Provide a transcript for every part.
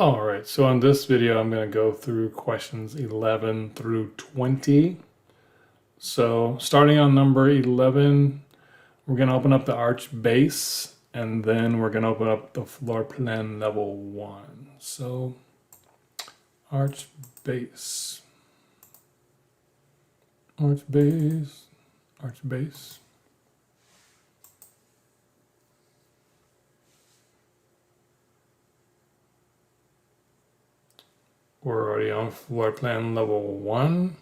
All right, so in this video, I'm going to go through questions 11 through 20. So starting on number 11, we're going to open up the arch base, and then we're going to open up the floor plan level 1. So arch base, arch base, arch base. We're already on floor plan level 1.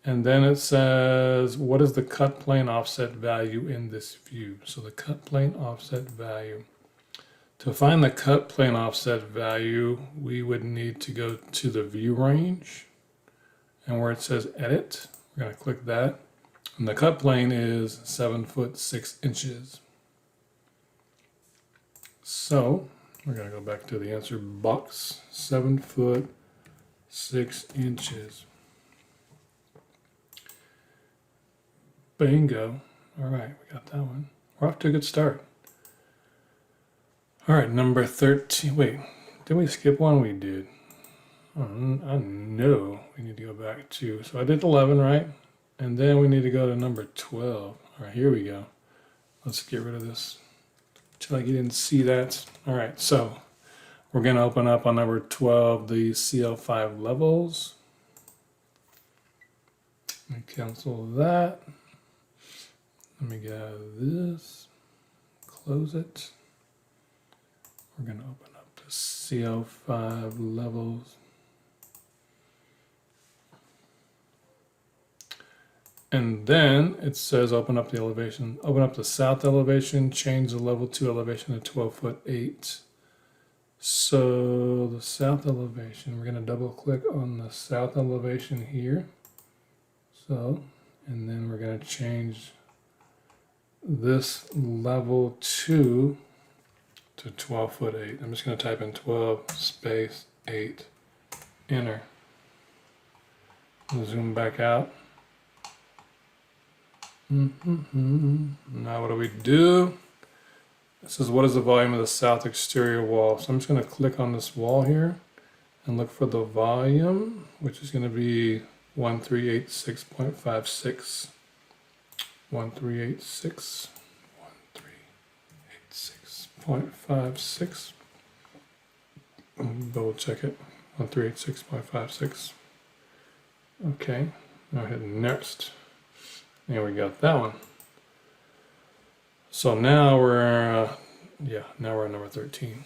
And then it says, what is the cut plane offset value in this view? So the cut plane offset value. To find the cut plane offset value, we would need to go to the view range. And where it says edit, we're going to click that. And the cut plane is 7 foot 6 inches. So we're going to go back to the answer box, 7 foot 6 inches. Bingo. All right, we got that one. We're off to a good start. All right, number 13. Wait, did we skip one? We did. I know we need to go back to. So I did 11, right? And then we need to go to number 12. All right, here we go. Let's get rid of this. Like you didn't see that. All right, so we're going to open up on number 12 the CL5 levels. Let me cancel that. Let me get out of this. Close it. We're going to open up the CL5 levels. And then it says open up the elevation, open up the south elevation, change the level 2 elevation to 12 foot 8. So the south elevation, we're going to double click on the south elevation here. So, and then we're going to change this level 2 to 12 foot 8. I'm just going to type in 12 space 8, enter. Zoom back out. Now what do we do? It says, what is the volume of the south exterior wall? So I'm just going to click on this wall here and look for the volume, which is going to be 1386.56. 1386. 1386.56. Double check it. 1386.56. Okay, now hit next. And we got that one. So now we're, now we're at number 13.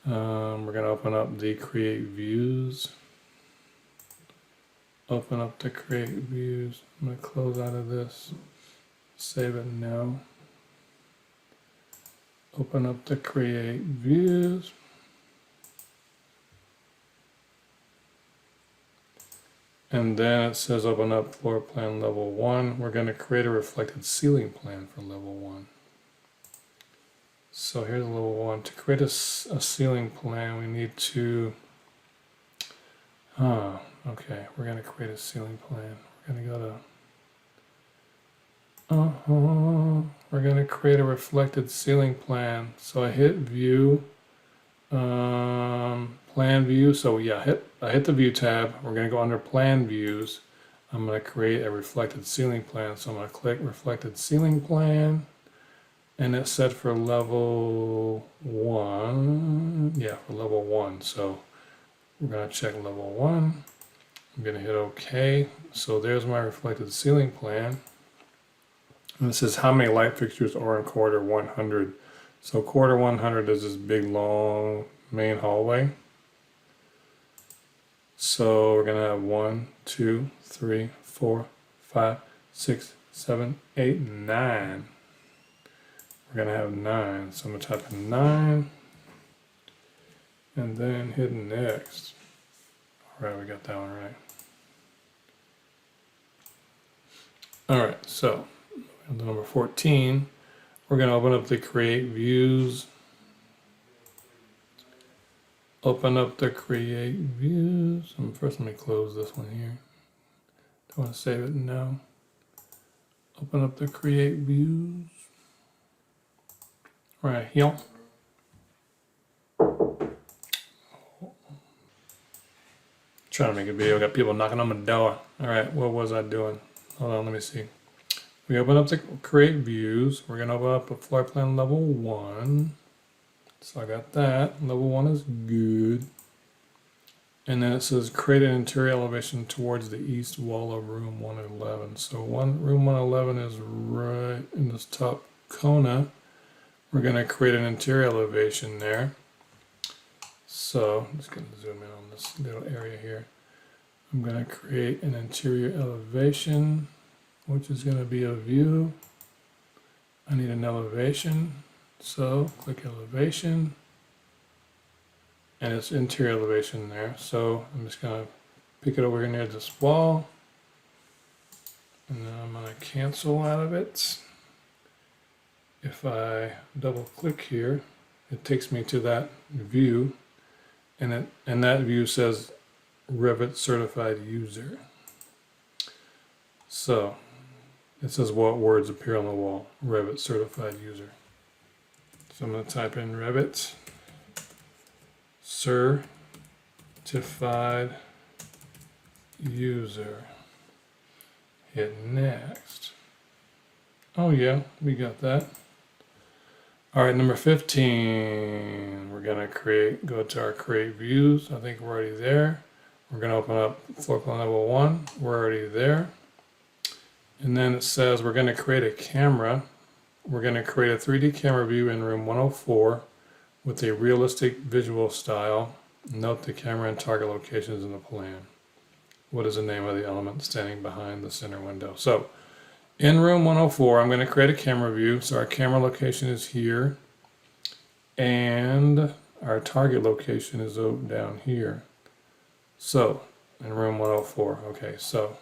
We're going to open up the create views. Open up the create views. I'm going to close out of this. Save it now. Open up the create views. And then it says open up floor plan level 1. We're going to create a reflected ceiling plan for level 1. So here's level 1. To create a ceiling plan, we need to, okay, we're going to create a ceiling plan. We're going to go to, we're going to create a reflected ceiling plan. So I hit view, plan view. So yeah, I hit the view tab. We're going to go under plan views. I'm going to create a reflected ceiling plan. So I'm going to click reflected ceiling plan, and it's set for level 1. Yeah, for level 1. So we're going to check level 1. I'm going to hit OK. So there's my reflected ceiling plan. And it says how many light fixtures are in quarter 100. So quarter 100 is this big long main hallway. So we're going to have 1, 2, 3, 4, 5, 6, 7, 8, 9. We're going to have 9. So I'm going to type in 9 and then hit next. All right, we got that one right. All right, so number 14, we're going to open up the create views. Open up the create views. First, let me close this one here. Don't want to save it now. Open up the create views. Right here. Trying to make a video, got people knocking on my door. All right, what was I doing? Hold on, let me see. We open up the create views. We're gonna open up a floor plan level 1. So I got that. Level 1 is good. And then it says create an interior elevation towards the east wall of room 111. So room 111 is right in this top corner. We're going to create an interior elevation there. So I'm just going to zoom in on this little area here. I'm going to create an interior elevation, which is going to be a view. I need an elevation. So click elevation. And it's interior elevation there. So I'm just going to pick it over here near this wall. And then I'm going to cancel out of it. If I double click here, it takes me to that view. And that view says Revit certified user. So it says what words appear on the wall. Revit certified user. So I'm going to type in Revit certified user. Hit next. Oh yeah, we got that. All right, number 15. We're gonna go to our create views. I think we're already there. We're gonna open up floor plan level 1. We're already there. And then it says we're gonna create a camera. We're gonna create a 3D camera view in room 104. With a realistic visual style. Note the camera and target locations in the plan. What is the name of the element standing behind the center window? So in room 104, I'm going to create a camera view. So our camera location is here. And our target location is down here. So in room 104, okay, so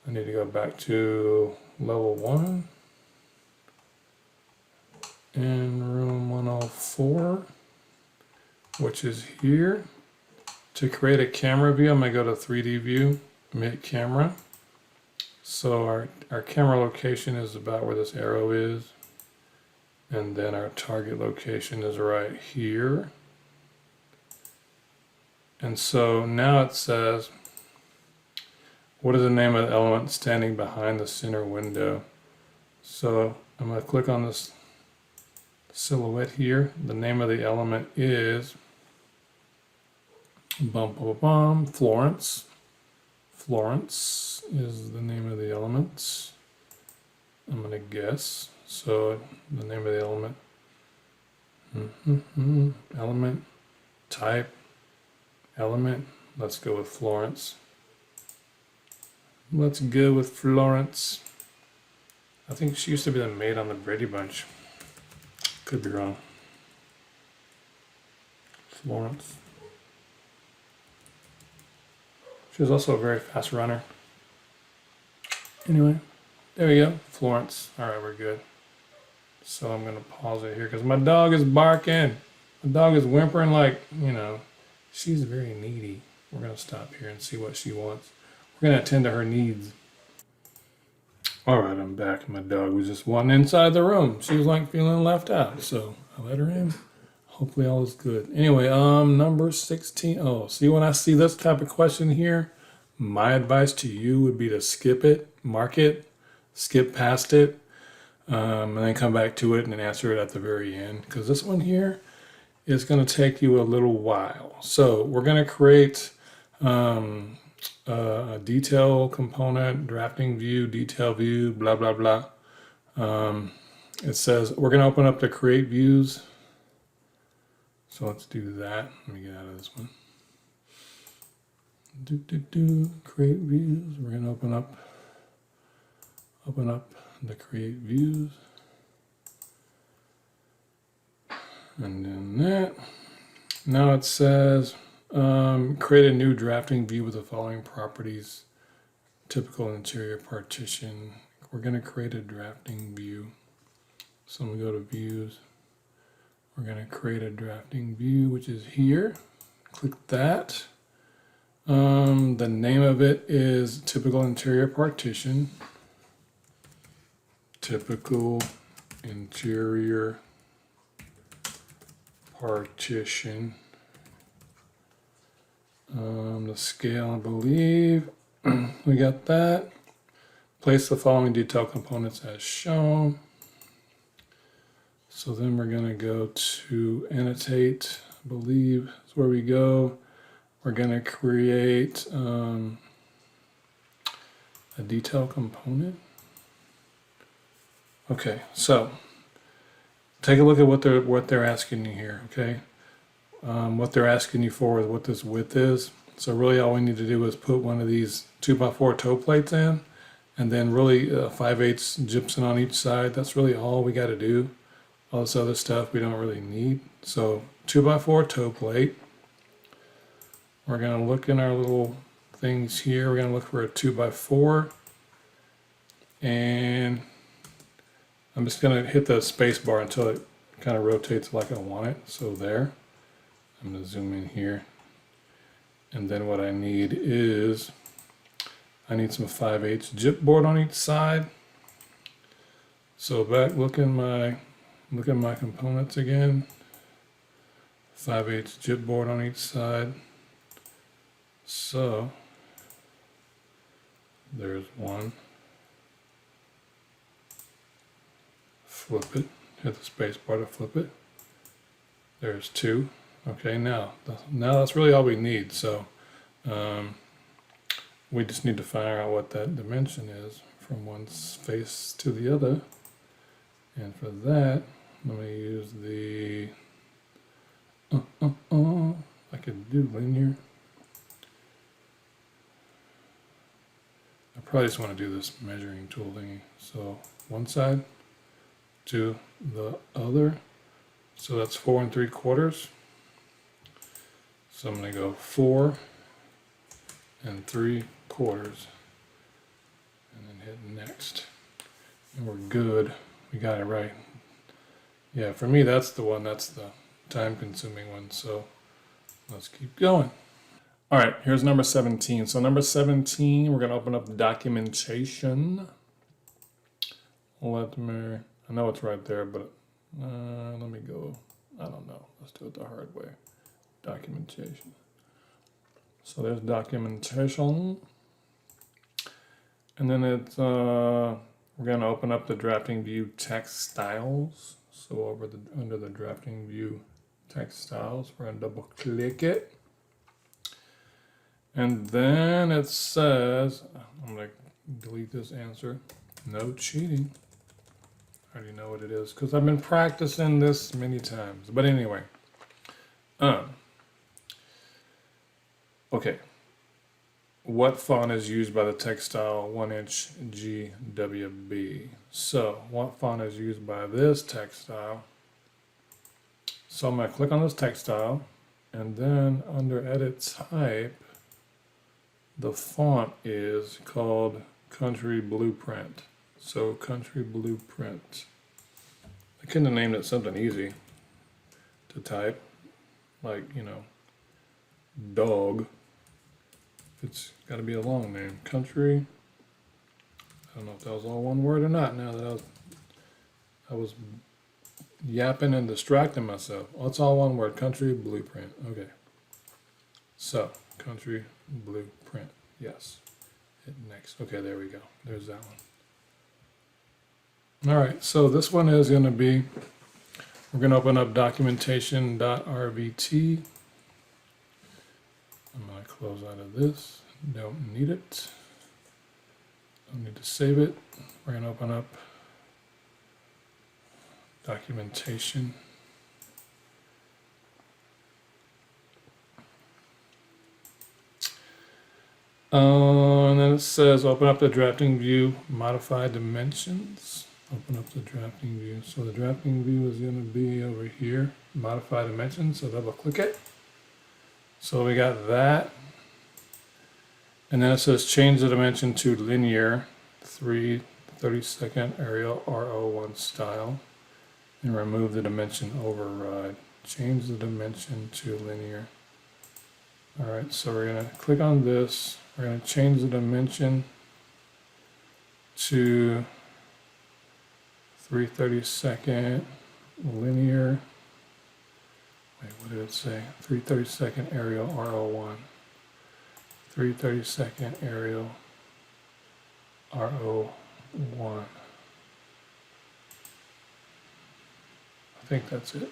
I need to go back to level 1. In room 104, which is here. To create a camera view, I'm going to go to 3D view, make camera. So our camera location is about where this arrow is. And then our target location is right here. And so now it says, what is the name of the element standing behind the center window? So I'm going to click on this silhouette here. The name of the element is Florence. Florence is the name of the element. I'm going to guess. So the name of the element. Element. Type. Element. Let's go with Florence. Let's go with Florence. I think she used to be the maid on the Brady Bunch. Could be wrong. Florence. She was also a very fast runner. Anyway, there we go. Florence. All right, we're good. So I'm going to pause it here because my dog is barking. My dog is whimpering like, she's very needy. We're going to stop here and see what she wants. We're going to attend to her needs. All right, I'm back. My dog was just wanting inside the room. She was like feeling left out, so I let her in. Hopefully all is good. Anyway, number 16. Oh, see, when I see this type of question here, my advice to you would be to skip it, mark it, skip past it, and then come back to it and then answer it at the very end. Because this one here is going to take you a little while. So we're going to create a detail component, drafting view, detail view, blah, blah, blah. It says we're going to open up the create views. So let's do that. Let me get out of this one. Create views. We're going to open up the create views. And then that. Now it says create a new drafting view with the following properties. Typical interior partition. We're going to create a drafting view. So I'm going to go to views. We're going to create a drafting view, which is here. Click that. The name of it is typical interior partition. Typical interior partition. The scale, I believe, we got that. Place the following detail components as shown. So then we're going to go to annotate, I believe is where we go. We're going to create a detail component. Okay, so take a look at what they're asking you here. Okay, what they're asking you for is what this width is. So really, all we need to do is put one of these 2x4 toe plates in, and then really 5/8 gypsum on each side. That's really all we got to do. All this other stuff we don't really need. So 2x4 toe plate. We're going to look in our little things here. We're going to look for a 2x4, and I'm just going to hit the space bar until it kind of rotates like I want it. So there. I'm going to zoom in here. And then what I need is, I need some 5/8 gyp board on each side. So back, look at my components again. 5/8 gyp board on each side. So there's one. Flip it. Hit the space bar to flip it. There's two. Okay, now that's really all we need. So we just need to figure out what that dimension is from one face to the other. And for that, let me use the I could do linear. I probably just want to do this measuring tool thingy. So one side to the other. So that's 4 3/4. So I'm going to go 4 3/4 and then hit next. And we're good. We got it right. Yeah, for me that's the one, that's the time consuming one. So let's keep going. All right, here's number 17. So number 17, we're going to open up the documentation. I know it's right there, but let me go. I don't know. Let's do it the hard way. Documentation. So there's documentation. And then it's, we're going to open up the drafting view text styles. So under the drafting view text styles, we're going to double click it. And then it says, I'm going to delete this answer. No cheating. I already know what it is because I've been practicing this many times. But anyway, okay. What font is used by the textile 1-inch GWB? So what font is used by this textile? So I'm going to click on this textile, and then under edit type, the font is called Country Blueprint. So Country Blueprint. I couldn't have named it something easy to type, like, you know, dog. It's got to be a long name. Country. I don't know if that was all one word or not. Now that I was yapping and distracting myself. Oh, it's all one word. Country Blueprint. Okay. So Country Blueprint. Yes. Hit next. Okay, there we go. There's that one. All right. So this one is going to be. We're going to open up documentation.rvt. I'm going to close out of this. Don't need it. Don't need to save it. We're going to open up documentation. And then it says open up the drafting view, modify dimensions. Open up the drafting view. So the drafting view is going to be over here, modify dimensions. So double click it. So we got that. And then it says change the dimension to linear 3/32 Arial R01 style and remove the dimension override. Change the dimension to linear. All right, so we're going to click on this. We're going to change the dimension to 3/32 linear. Wait, what did it say? 3/32 Arial R01. 3/32 aerial RO1. I think that's it.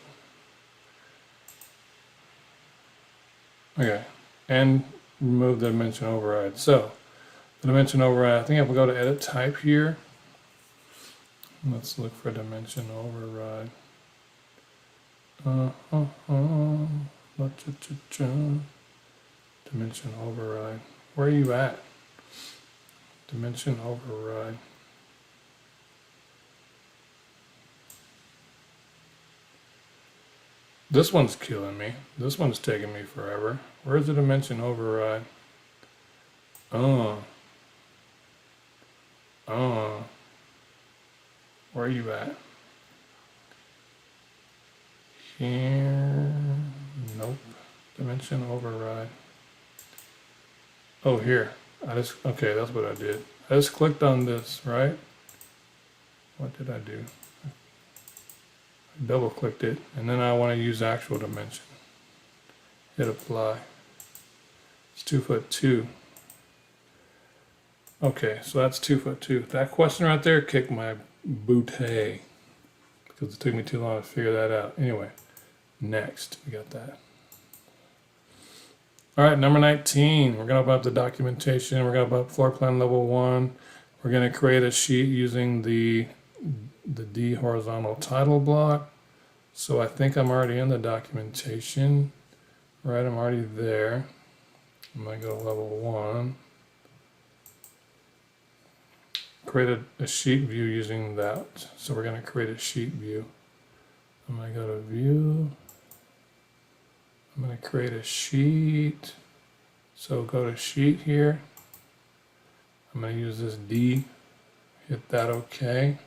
Okay, and remove the dimension override. So the dimension override, I think if we go to edit type here, let's look for dimension override. Dimension override. Where are you at? Dimension override. This one's killing me. This one's taking me forever. Where's the dimension override? Where are you at? Here. Nope. Dimension override. Oh, here. Okay, that's what I did. I just clicked on this, right? What did I do? I double clicked it, and then I want to use actual dimension. Hit apply. It's 2'2". Okay, so that's 2'2". That question right there kicked my booty because it took me too long to figure that out. Anyway, next, we got that. All right, number 19, we're going to open up the documentation. We're going to open up floor plan level 1. We're going to create a sheet using the D horizontal title block. So I think I'm already in the documentation, right? I'm already there. I'm going to go to level 1. Create a sheet view using that. So we're going to create a sheet view. I'm going to go to view. I'm going to create a sheet. So go to sheet here. I'm going to use this D. Hit that OK.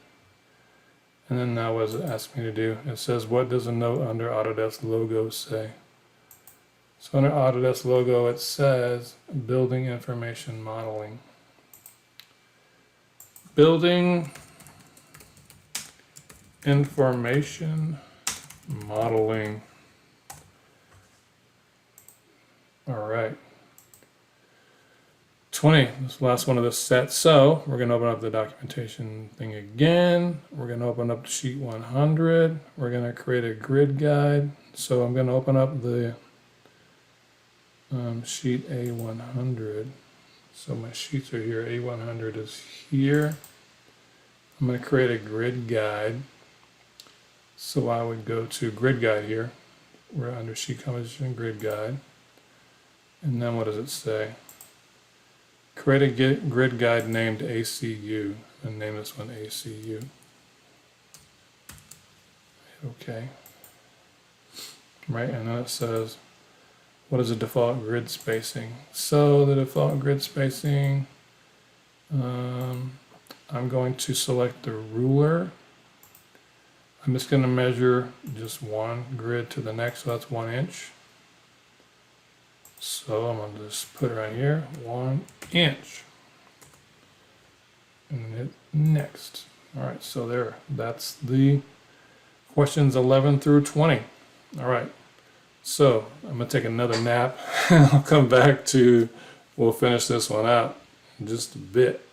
And then now what does it ask me to do? It says, what does a note under Autodesk logo say? So under Autodesk logo, it says building information modeling. Building information modeling. All right. 20, this is the last one of this set. So we're going to open up the documentation thing again. We're going to open up sheet 100. We're going to create a grid guide. So I'm going to open up the sheet A100. So my sheets are here. A100 is here. I'm going to create a grid guide. So I would go to grid guide here. We're under sheet composition grid guide. And then what does it say? Create a grid guide named ACU, and name this one ACU. Okay. Right, and then it says, what is the default grid spacing? So the default grid spacing, I'm going to select the ruler. I'm just going to measure just one grid to the next, so that's 1 inch. So I'm going to just put it right here, 1 inch. And hit next. All right, so there, that's the questions 11 through 20. All right, so I'm going to take another nap. I'll come back to, we'll finish this one out in just a bit.